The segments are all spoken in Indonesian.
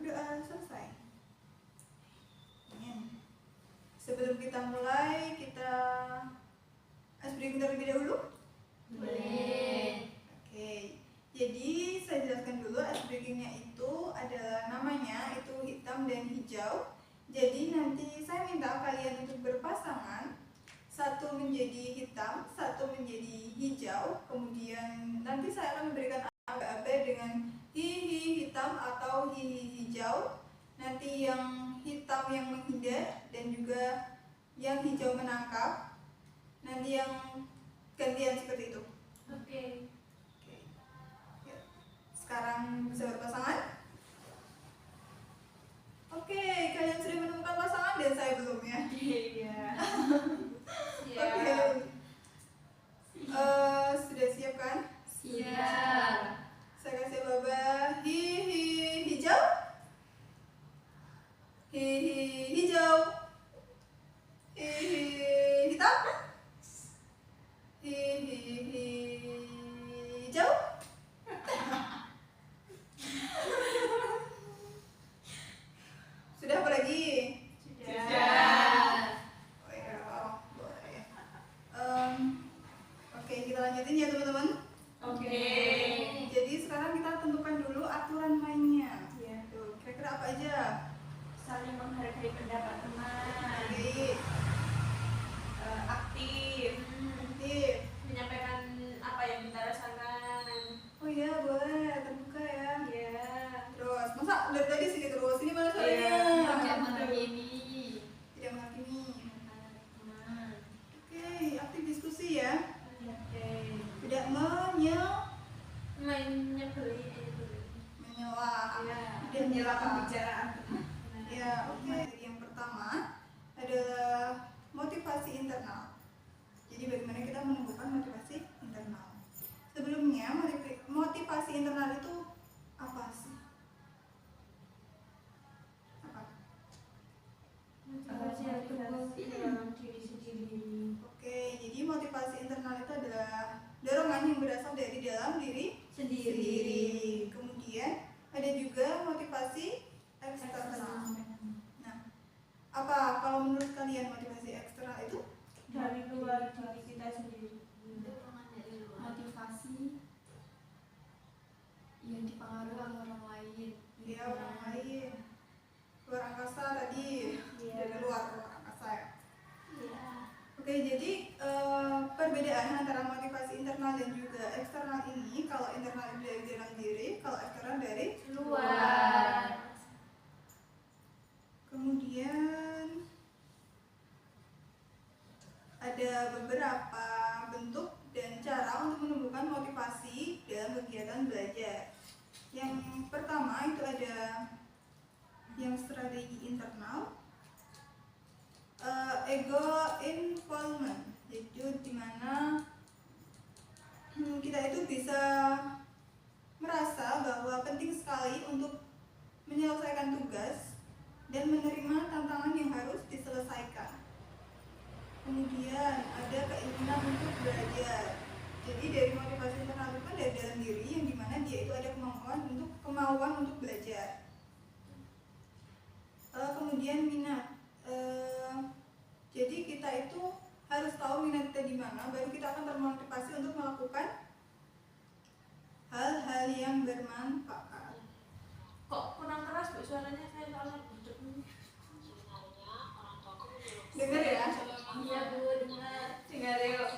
Udah selesai. Sebelum kita mulai, kita ice breaking terlebih dahulu? Boleh. Oke, jadi saya jelaskan dulu ice breakingnya itu adalah namanya itu hitam dan hijau. Jadi nanti saya minta kalian untuk berpasangan, satu menjadi hitam, satu menjadi hijau. Kemudian nanti saya akan memberikan aba-aba dengan hihi hitam atau hihi hijau. Nanti yang hitam yang menghindar dan juga yang hijau menangkap. Nanti yang gantian seperti itu. Oke. Ya. Sekarang bisa berpasangan. Oke, kalian sudah menemukan pasangan dan saya belum ya? Iya. Oke. Sudah siap kan? Siap. Saya kasih baba hihi hijau. Hihi hijau. Hihi hitam. Hihi hijau. Sudah apa lagi? Sudah. Oh ya, boleh. Oke, kita lanjutin ya teman-teman. Oke. Jadi sekarang kita tentukan dulu aturan mainnya. Iya. Tuh, kira-kira apa aja? Saling menghargai pendapat teman. Oke, Aktif. aktif. Menyampaikan apa yang kita rasakan. Oh iya, boleh terbuka ya. Iya. Terus, masa dari tadi sini terus? Ini mana suaranya? Tidak menghakimi. Tidak menghakimi. Teman. Oke, aktif diskusi ya. Oke. Tidak Menyebeli. menyela. Iya. Tidak Menyela menyela. pembicaraan. Ya, oke. Yang pertama adalah motivasi internal. Jadi bagaimana kita menumbuhkan motivasi internal. Sebelumnya, motivasi internal itu apa sih? Apa? Motivasi dalam diri sendiri. Oke, jadi motivasi internal itu adalah dorongan yang berasal dari dalam diri sendiri. Kemudian ada juga motivasi eksternal. Nah, apa kalau menurut kalian motivasi eksternal itu? Dari luar diri kita sendiri. Motivasi yang dipengaruhi oleh orang lain. Ya, orang lain. Luar angkasa tadi. Iya. Dari luar angkasa ya. Iya. Oke, jadi perbedaan antara motivasi internal dan juga eksternal ini, kalau internal dari dalam diri, kalau eksternal dari Luar. Kemudian ada beberapa bentuk dan cara untuk menumbuhkan motivasi dalam kegiatan belajar. Yang pertama itu ada yang strategi internal, ego involvement, yaitu dimana kita itu bisa merasa bahwa penting sekali untuk menyelesaikan tugas dan menerima tantangan yang harus diselesaikan. Kemudian ada keinginan untuk belajar. Jadi dari motivasi internal itu kan dari dalam diri yang dimana dia itu ada kemauan untuk belajar. Kemudian minat. Jadi kita itu harus tahu minat kita di mana, baru kita akan termotivasi untuk melakukan hal-hal yang bermanfaat. Kok kurang keras Bu suaranya, saya soalnya duduk. Dengar ya? Iya Bu, dengar yuk.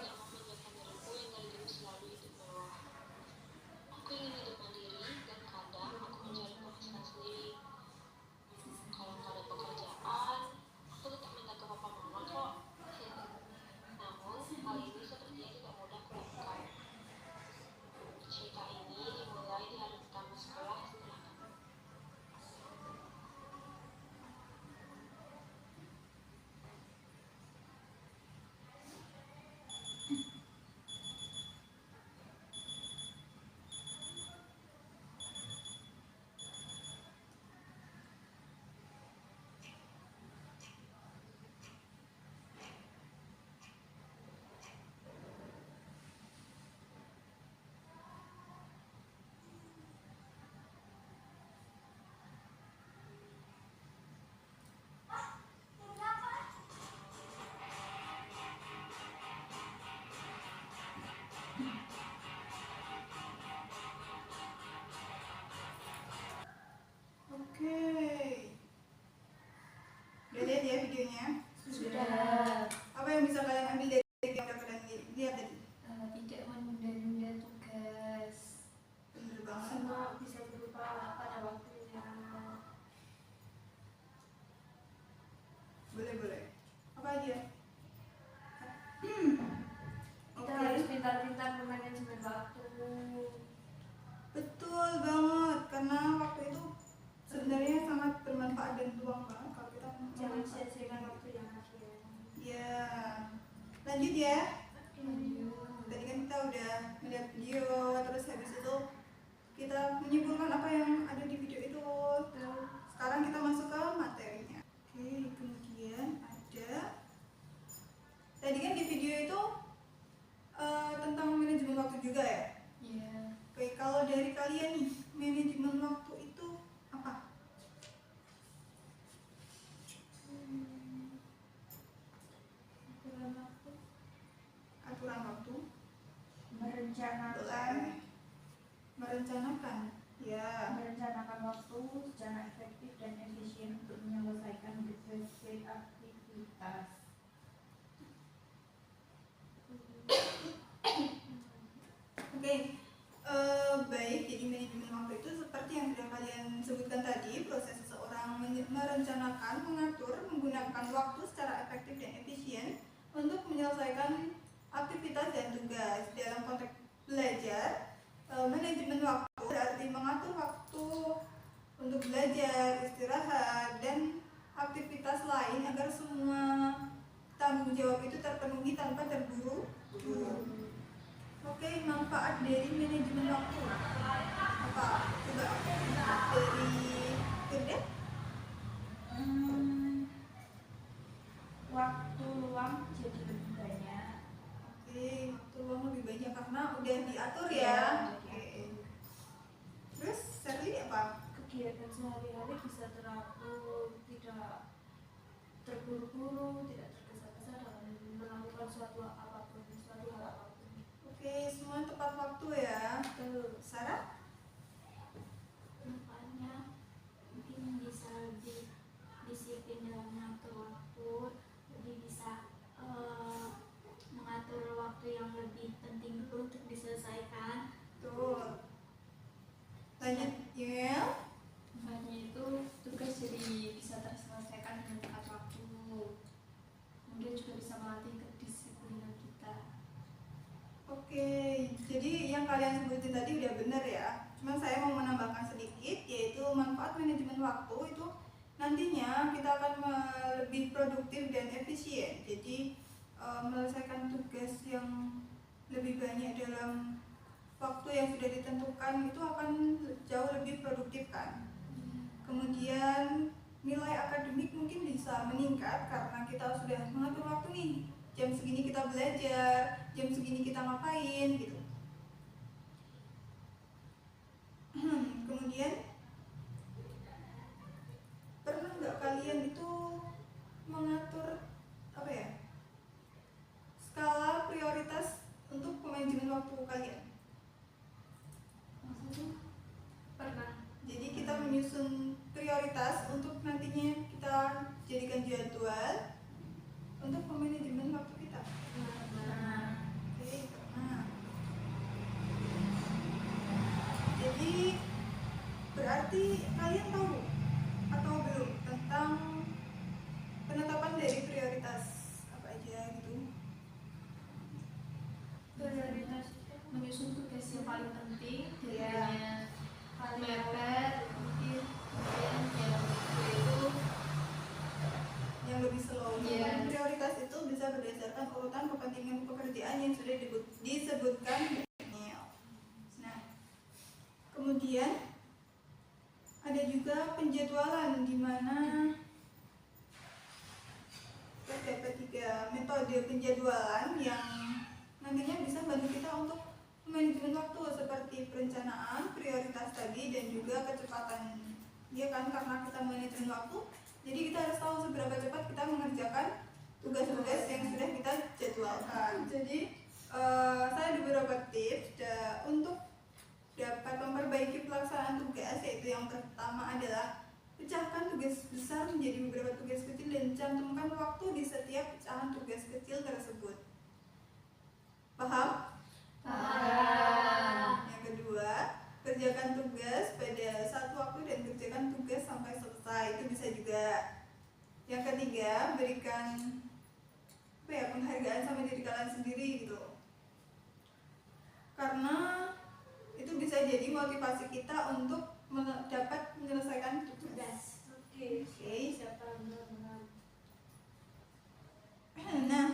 Lanjut ya. Lanjut. Tadi kan kita udah melihat video, terus habis itu kita menyimpulkan apa yang ada di video itu. Sekarang kita masuk ke materinya. Oke, kemudian ada tadi kan di video itu tentang manajemen waktu juga ya. Iya. Oke, kalau dari kalian nih, manajemen waktu itu apa? Aturan waktu, Aturan waktu. merencanakan Boleh. Merencanakan. Ya. merencanakan waktu secara efektif dan efisien untuk menyelesaikan berbagai aktivitas. Oke, baik. Jadi manajemen waktu itu seperti yang sudah kalian sebutkan tadi, proses seseorang merencanakan, mengatur, menggunakan waktu secara efektif dan efisien untuk menyelesaikan aktivitas dan tugas. Dalam konteks belajar, manajemen waktu berarti mengatur waktu untuk belajar, istirahat, dan aktivitas lain agar semua tanggung jawab itu terpenuhi tanpa terburu-buru. Oke, manfaat dari manajemen waktu apa? Coba dari Firda. Waktu luang jadi lebih banyak. Oke, waktu luang lebih banyak karena udah diatur Iya, ya. udah Oke. diatur. Terus Serli apa? Kegiatan sehari-hari bisa teratur, tidak terburu-buru, tidak tergesa-gesa dalam melakukan suatu hal apapun. Oke, semua tepat waktu ya. Sarah? Manfaatnya mungkin bisa lebih disiplin dalam mengatur waktu, jadi bisa mengatur waktu yang lebih penting dulu untuk diselesaikan. Tuh. Lanjut, Yel. Manfaatnya itu tugas jadi bisa terselesaikan dengan tepat waktu. Kemudian juga bisa melatih kedisiplinan kita. Oke, jadi yang kalian sebutin tadi udah benar ya. Cuma saya mau menambahkan sedikit, yaitu manfaat manajemen waktu itu nantinya kita akan lebih produktif dan efisien. Jadi menyelesaikan tugas yang lebih banyak dalam waktu yang sudah ditentukan itu akan jauh lebih produktif kan. Kemudian nilai akademik mungkin bisa meningkat karena kita sudah mengatur waktu nih. Jam segini kita belajar, jam segini kita ngapain gitu. Kemudian pernah nggak kalian itu mengatur apa ya, skala prioritas untuk manajemen waktu kalian? Maksudnya pernah. Jadi kita menyusun prioritas untuk nantinya kita jadikan jadwal untuk manajemen waktu kita. Oke, pernah. Jadi berarti kalian tahu atau belum tentang penetapan dari prioritas apa aja gitu? Prioritas menyusun tugas yang paling penting, Iya. jadinya mepet, mungkin kemudian yang itu Yang lebih slow. Iya. Prioritas itu bisa berdasarkan urutan kepentingan pekerjaan yang sudah disebutkan di email. Nah, kemudian ada juga penjadwalan di mana terdapat 3 metode penjadwalan yang nantinya bisa bantu kita untuk manajemen waktu seperti perencanaan, prioritas tadi, dan juga kecepatan. Ya kan, karena kita manajemen waktu, jadi kita harus tahu seberapa cepat kita mengerjakan tugas-tugas yang sudah kita jadwalkan. Jadi saya ada beberapa tips untuk dapat memperbaiki pelaksanaan tugas, yaitu yang pertama adalah pecahkan tugas besar menjadi beberapa tugas kecil dan cantumkan waktu di setiap pecahan tugas kecil tersebut. Paham? Paham. Yang kedua, kerjakan tugas pada satu waktu dan kerjakan tugas sampai selesai. Itu bisa juga. Yang ketiga, berikan penghargaan sama diri kalian sendiri gitu. Karena itu bisa jadi motivasi kita untuk dapat menyelesaikan tugas. Oke, Oke. siapa yang benar? Nah,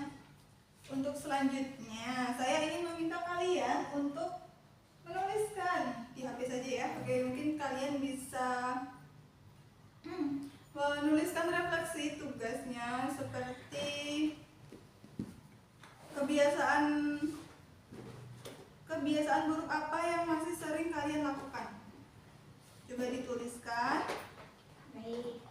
untuk selanjutnya saya ingin meminta kalian untuk menuliskan di HP saja ya. Oke, mungkin kalian bisa menuliskan refleksi tugasnya seperti kebiasaan buruk apa yang masih sering kalian lakukan. Coba dituliskan. Baik.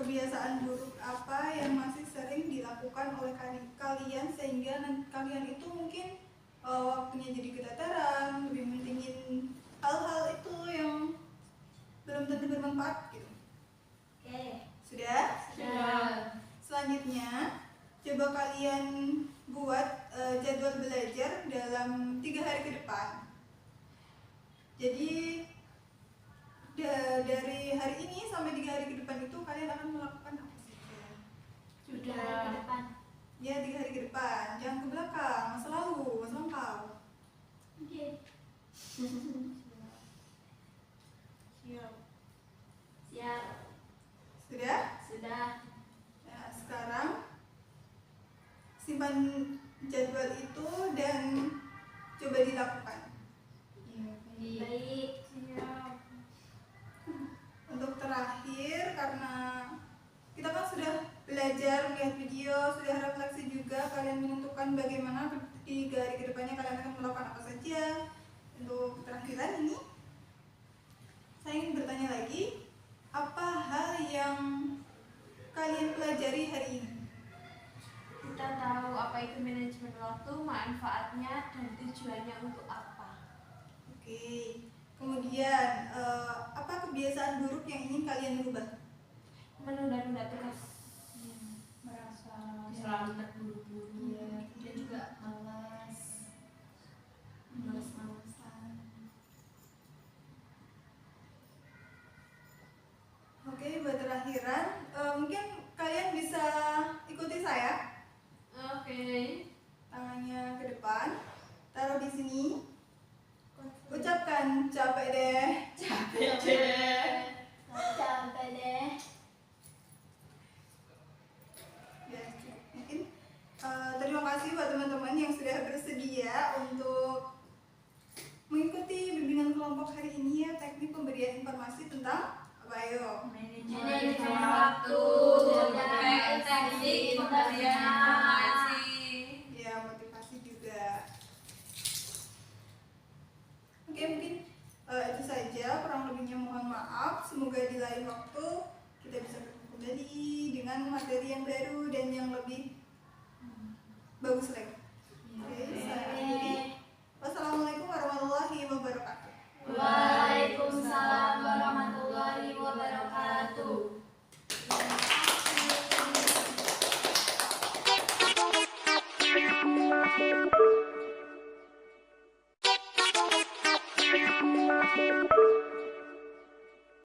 Kebiasaan buruk apa yang masih sering dilakukan oleh kalian sehingga kalian itu mungkin waktunya jadi keteteran, lebih mentingin hal-hal itu yang belum tentu bermanfaat gitu. Oke. Sudah? Sudah. Selanjutnya, coba kalian buat jadwal belajar dalam 3 hari ke depan. Jadi dari hari ini sampai 3 hari ke depan itu kalian akan melakukan apa saja? Sudah ke depan. Ya, 3 hari ke depan. Jangan ke belakang, masa lalu, masa lampau. Oke. Siap. Siap. Sudah? Sudah. Nah, sekarang simpan jadwal itu dan coba dilakukan. Ya, baik. Baik. Siap. Untuk terakhir, karena kita kan sudah belajar melihat video, sudah refleksi juga, kalian menentukan bagaimana di 3 hari ke depannya kalian akan melakukan apa saja. Untuk terakhiran ini, saya ingin bertanya lagi, apa hal yang kalian pelajari hari ini? Kita tahu apa itu manajemen waktu, manfaatnya dan tujuannya untuk apa. Oke. Kemudian, apa kebiasaan buruk yang ingin kalian rubah? Menunda-nunda tugas. Merasa Selalu terburu-buru. Iya, dan juga malas. Malas-malasan. Oke, buat terakhiran, mungkin kalian bisa ikuti saya. Oke. Tangannya ke depan, taruh di sini. Ucapkan capek deh. Capek deh. Capek deh. Ya, mungkin terima kasih buat teman-teman yang sudah bersedia untuk mengikuti bimbingan kelompok hari ini ya, teknik pemberian informasi tentang apa ayo? Manajemen waktu dan teknik pemberian informasi. Ya, motivasi juga. Oke, mungkin itu saja, kurang lebihnya mohon maaf. Semoga di lain waktu kita bisa bertemu kembali dengan materi yang baru dan yang lebih bagus lagi. Oke, saya akhiri.